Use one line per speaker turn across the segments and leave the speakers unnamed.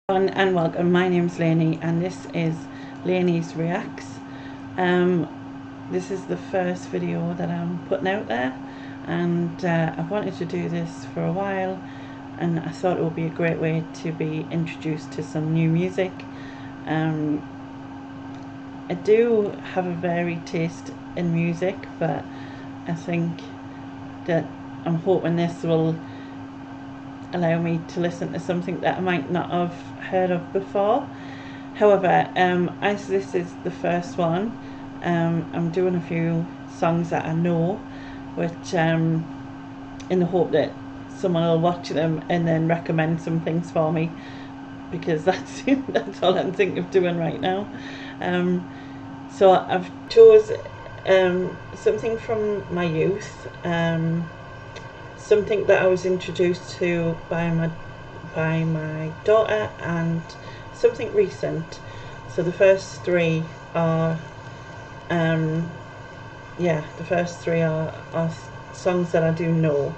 And welcome. My name's Lainie and this is Lainie's Reacts. This is the first video that I'm putting out there, and I've wanted to do this for a while, and I thought it would be a great way to be introduced to some new music. I do have a varied taste in music, but I think that I'm hoping this will allow me to listen to something that I might not have heard of before. However, as this is the first one, I'm doing a few songs that I know, which in the hope that someone will watch them and then recommend some things for me, because that's all I'm thinking of doing right now. So I've chose something from my youth, something that I was introduced to by my daughter, and something recent. So the first three are songs that I do know,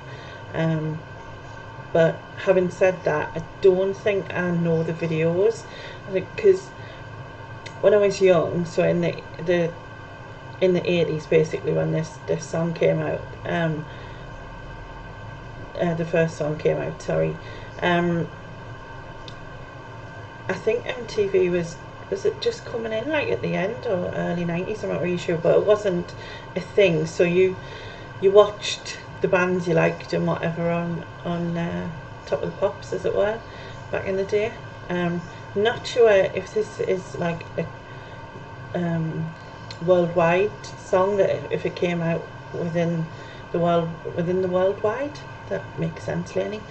but having said that, I don't think I know the videos. I think because when I was young, so in the 80's basically, when this song came out, the first song came out, sorry, I think MTV was it just coming in like at the end or early 90's, I'm not really sure, but it wasn't a thing, so you watched the bands you liked and whatever on Top of the Pops, as it were, back in the day. Not sure if this is like a worldwide song, that if it came out within the worldwide, that makes sense, Lainie.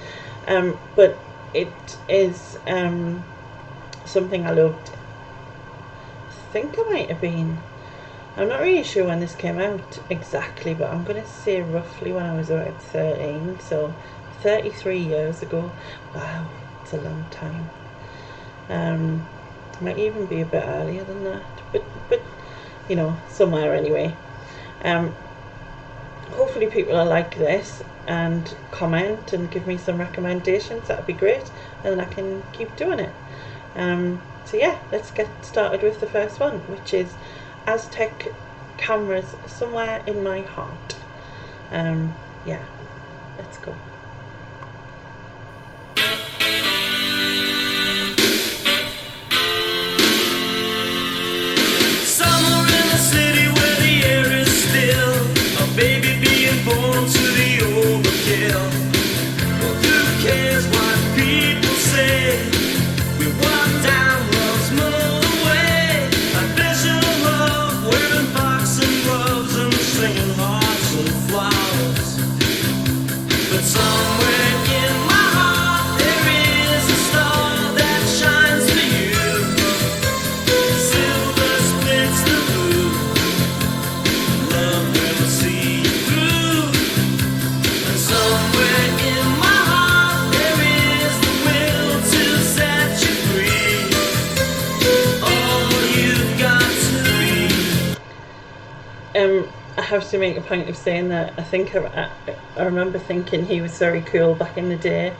But it is something I loved. I think I might have been, I'm not really sure when this came out exactly, but I'm going to say roughly when I was about 13, so 33 years ago. Wow, it's a long time. Might even be a bit earlier than that, but you know, somewhere anyway. Hopefully people will like this and comment and give me some recommendations. That'd be great, and then I can keep doing it. So yeah, let's get started with the first one, which is Aztec Cameras, Somewhere in My Heart. Yeah, let's go.
Born to the overkill. Well, who cares what people say? We walk down love's motorway, like vision of love, wearing boxing gloves and singing hearts and flowers. But somewhere in my heart there is a star that shines for you. Silver splits the blue. Love will see you through. Somewhere in my heart there is the will to set you free. All you've got to be.
I have to make a point of saying that I think I remember thinking he was very cool back in the day,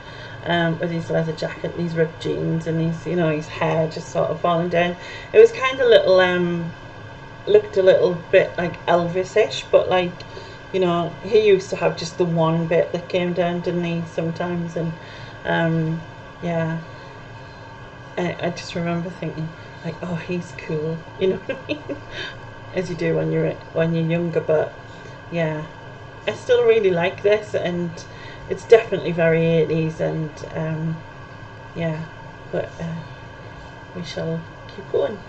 with his leather jacket, these ripped jeans, and his hair just sort of falling down. It was kind of little, looked a little bit like Elvis-ish, but like, you know, he used to have just the one bit that came down, didn't he, sometimes, and yeah, I just remember thinking like, oh, he's cool, you know what I mean, as you do when you're younger. But yeah, I still really like this, and it's definitely very 80's, and yeah, but we shall keep going.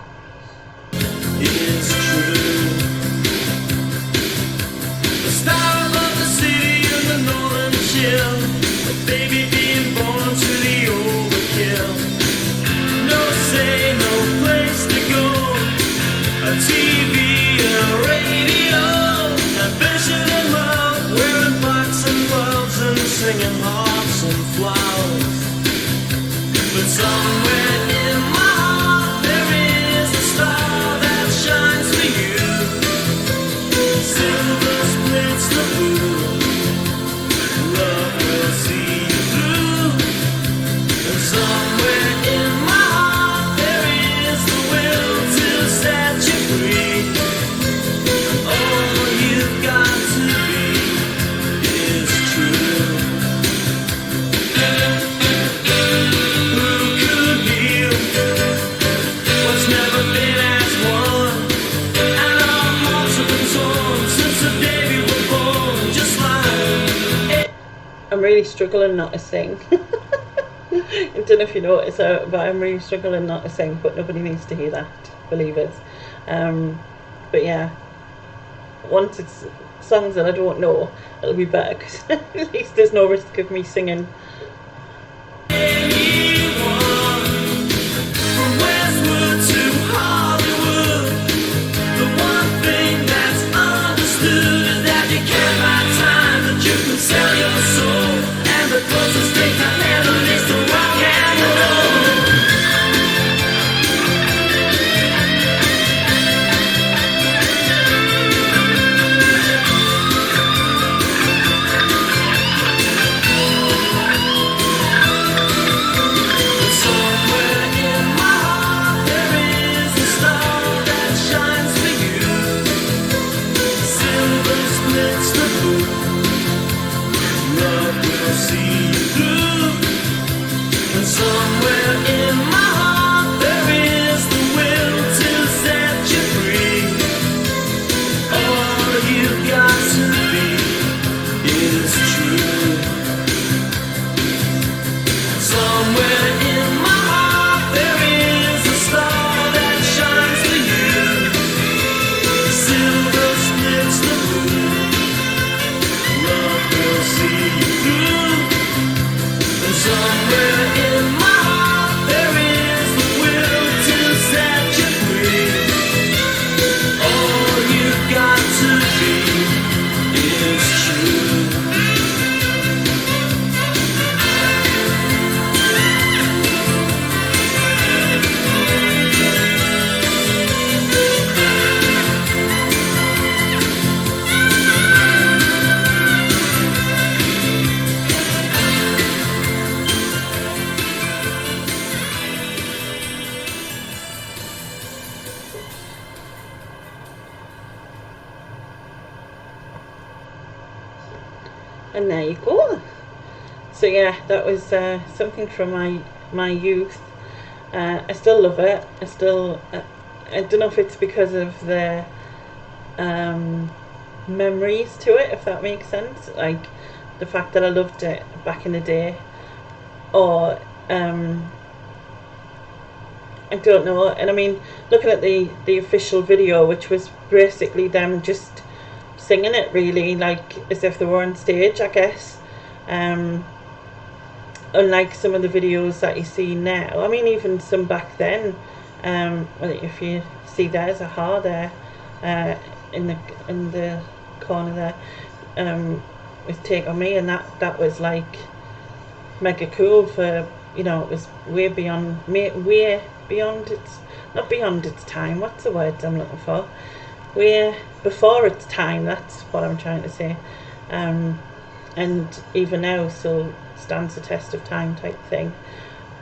It's true. The star above the city in the northern chill, a baby being born to the overkill. No say, no place to go, a TV, a radio, a vision and love, wearing boxing gloves and singing hearts and flowers. But somewhere in my heart there is a star that shines for you.
I'm really struggling not to sing. I don't know if you notice, but I'm really struggling not to sing, but nobody needs to hear that, believers. But yeah, once it's songs that I don't know, it'll be better, because at least there's no risk of me singing.
Sell your soul, and the closest thing to heaven is to rock and roll. Somewhere in my heart there is a star that shines for you. Silver splits the blue. Love will see you through. And somewhere in my heart there is the will to set you free. All you've got to be is true. Somewhere in my heart there is a star that shines for you. Silver splits the blue. Love will see you through. And somewhere in my heart there is the will to set you free. All you've got to be is true.
And there you go. So yeah, that was something from my youth. I still love it. I don't know if it's because of the memories to it, if that makes sense, like the fact that I loved it back in the day, or I don't know. And I mean, looking at the official video, which was basically them just singing it, really, like as if they were on stage, I guess. Unlike some of the videos that you see now. I mean, even some back then. Well, if you see, there's a heart there, in the corner there, with Take On Me, and that was like mega cool for, you know, it was way beyond its, not beyond its time, what's the word I'm looking for, way before its time, that's what I'm trying to say. And even now still stands the test of time, type thing.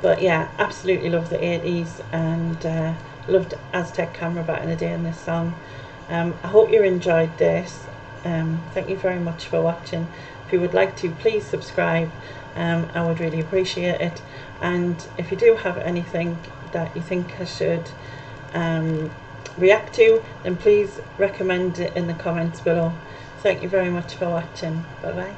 But yeah, absolutely love the 80s, and loved Aztec Camera back in the day in this song. I hope you enjoyed this. Thank you very much for watching. If you would like to, please subscribe. I would really appreciate it. And if you do have anything that you think I should react to, then please recommend it in the comments below. Thank you very much for watching. Bye bye.